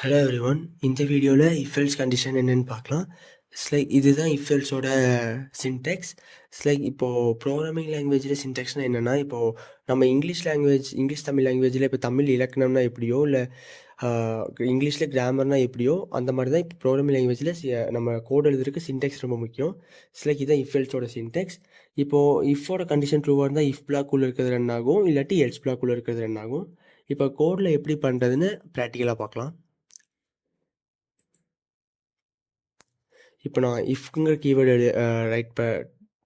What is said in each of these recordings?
Hello everyone. இந்த வீடியோவில் if else condition என்னென்னு பார்க்கலாம். இட்ஸ் லைக் இதுதான் இஃப் எல்ஸோட சின்டெக்ஸ். இட்ஸ் லைக் இப்போது ப்ரோக்ராமிங் லாங்குவேஜில் சின்டெக்ஸ்னால் என்னென்னா, இப்போது நம்ம இங்கிலீஷ் தமிழ் லாங்குவேஜில் இப்போ தமிழ் இலக்கணம்னா எப்படியோ, இல்லை இங்கிலீஷில் கிராமர்னால் எப்படியோ, அந்த மாதிரி தான் இப்போ ப்ரோக்ராமிங் லாங்குவேஜில் நம்ம கோட் எழுதுறதுக்கு சின்டெக்ஸ் ரொம்ப முக்கியம். இட்ஸ் லைக் இதுதான் இஃப் எல்ஸோட சின்டெக்ஸ். இப்போது இஃபோட கண்டிஷன் ட்ரூவாக இருந்தால் இஃப் பிளாக்குள்ளே இருக்கிறது ரன் ஆகும், இல்லாட்டி எல்ஸ் பிளாக்குள்ளே இருக்கிறது ரன் ஆகும். இப்போ கோடில் எப்படி பண்ணுறதுன்னு ப்ராக்டிக்கலாக பார்க்கலாம். இப்போ நான் இஃப்ங்கிற கீவேர்டு ரைட்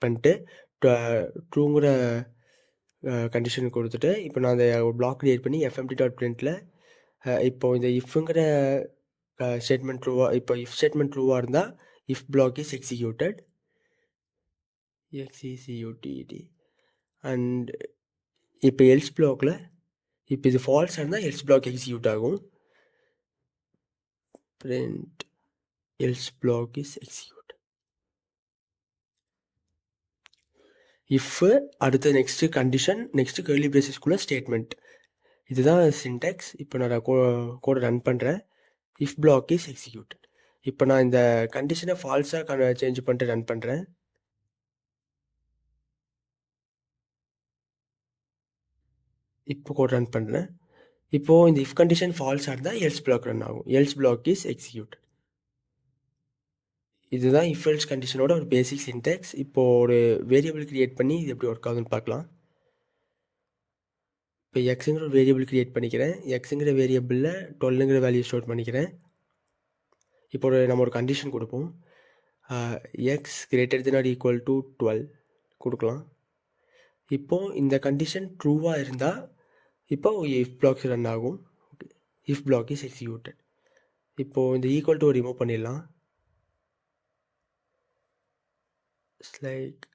பண்ணிட்டு ட்ரூங்கிற கண்டிஷன் கொடுத்துட்டு, இப்போ நான் அதை பிளாக் கிரியேட் பண்ணி fmt.printல இப்போ இந்த இஃப்ங்கிற ஸ்டேட்மெண்ட் ட்ரூவாக, இப்போ இஃப் ஸ்டேட்மெண்ட் ட்ரூவாக இருந்தால் if block is executed, executed. And இப்போ எல்ஸ் பிளாக்ல இப்போ இது ஃபால்ஸாக இருந்தால் எல்ஸ் பிளாக் எக்ஸிக்யூட் ஆகும். print else block is execute. if அடுத்த நெக்ஸ்ட் கண்டிஷன், நெக்ஸ்ட் கர்லி பிரேசஸ்க்குள்ள ஸ்டேட்மெண்ட். இதுதான் சின்டெக்ஸ். இப்போ நான் கோடை ரன் பண்ணுறேன். If block is executed. இப்போ நான் இந்த கண்டிஷனை ஃபால்ஸாக சேஞ்ச் பண்ணிட்டு ரன் பண்ணுறேன். இப்போ கோட் ரன் பண்ணுறேன். இப்போது இந்த இஃப் கண்டிஷன் ஃபால்ஸாக இருந்தால் எல்ஸ் பிளாக் ரன் ஆகும். Else block is executed. இதுதான் இஃப் எல்ஸ் கண்டிஷனோட ஒரு பேசிக் சின்டெக்ஸ். இப்போது ஒரு வேரியபிள் க்ரியேட் பண்ணி இது எப்படி ஒர்க் ஆகுதுன்னு பார்க்கலாம். இப்போ எக்ஸுங்கிற ஒரு வேரியபிள் க்ரியேட் பண்ணிக்கிறேன். எக்ஸுங்கிற வேரியபிளில் 12ங்கிற வேல்யூ ஸ்டோர் பண்ணிக்கிறேன். இப்போ நம்ம ஒரு கண்டிஷன் கொடுப்போம். X greater than or equal to 12 கொடுக்கலாம். இப்போது இந்த கண்டிஷன் ட்ரூவாக இருந்தால் இப்போ இஃப் பிளாக்ஸ் ரன் ஆகும். If block is executed. இப்போது இந்த ஈக்குவல் டு ரிமூவ் பண்ணிடலாம். லைக்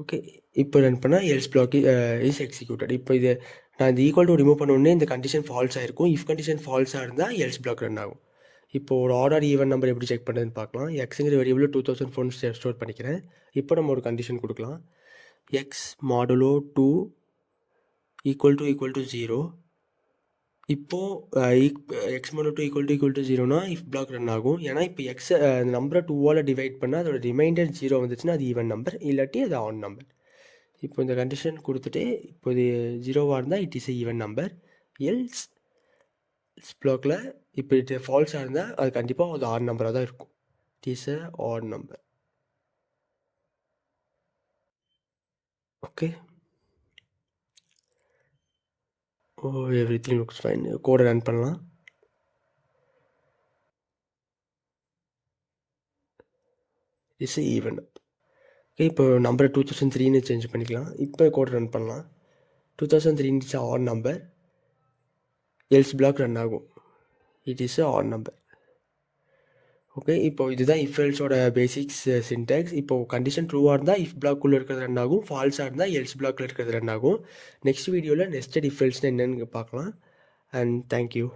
ஓகே, இப்போ ரன் பண்ணால் எல்ஸ் பிளாக் இஸ் எக்ஸிக்யூட்டட். இப்போ இது நான் இந்த ஈக்குவல் டு ரிமூவ் பண்ணோடனே இந்த கண்டிஷன் ஃபால்ஸ் ஆகிருக்கும். இஃப் கண்டிஷன் ஃபால்ஸாக இருந்தால் எல்ஸ் பிளாக் ரன் ஆகும். இப்போ ஒரு ஆர்டர் ஈவன் நம்பர் எப்படி செக் பண்ணுறதுன்னு பார்க்கலாம். எக்ஸுங்கிற வேரியபிள் 2004 ஸ்டோர் பண்ணிக்கிறேன். இப்போ நம்ம ஒரு கண்டிஷன் கொடுக்கலாம். X modulo 2 equal to 0. இப்போது எக்ஸ் மாடுலோ 2 ஈக்குவல் டு 0னா இஃப் பிளாக் ரன் ஆகும். ஏன்னா இப்போ எக்ஸ் நம்பரை 2ஆல் டிவைட் பண்ணால் அதோட ரிமைண்டர் 0 வந்துச்சுன்னா அது ஈவன் நம்பர், இல்லாட்டி அது ஆன் நம்பர். இப்போ இந்த கண்டிஷன் கொடுத்துட்டு இப்போ இது 0வாக இருந்தால் it is even number. Else பிளாக்ல இப்போ இது ஃபால்ஸாக இருந்தால் அது கண்டிப்பாக அது ஆட் நம்பராக தான் இருக்கும். It is a odd number. Okay, everything looks fine. கோடை ரன் பண்ணலாம். It's even. ஓகே, இப்போ நம்பரை 2003ன்னு சேஞ்ச் பண்ணிக்கலாம். இப்போ கோடை ரன் பண்ணலாம். 2003 is odd number. Else block run ஆகும். It is a odd number. Okay, இப்போ இதுதான் இஃப் எல்ஸோட பேசிக்ஸ் சின்டெக்ஸ். இப்போது கண்டிஷன் ட்ரூவாக இருந்தால் இஃப் பிளாக்குள்ளே இருக்கிறது ரன் ஆகும், ஃபால்ஸாக இருந்தால் எல்ஸ் பிளாக்கில் இருக்கிறது ரன் ஆகும். நெக்ஸ்ட் வீடியோவில் நெஸ்டட் இஃப் எல்ஸ்னால் என்னென்னு பார்க்கலாம். And thank you.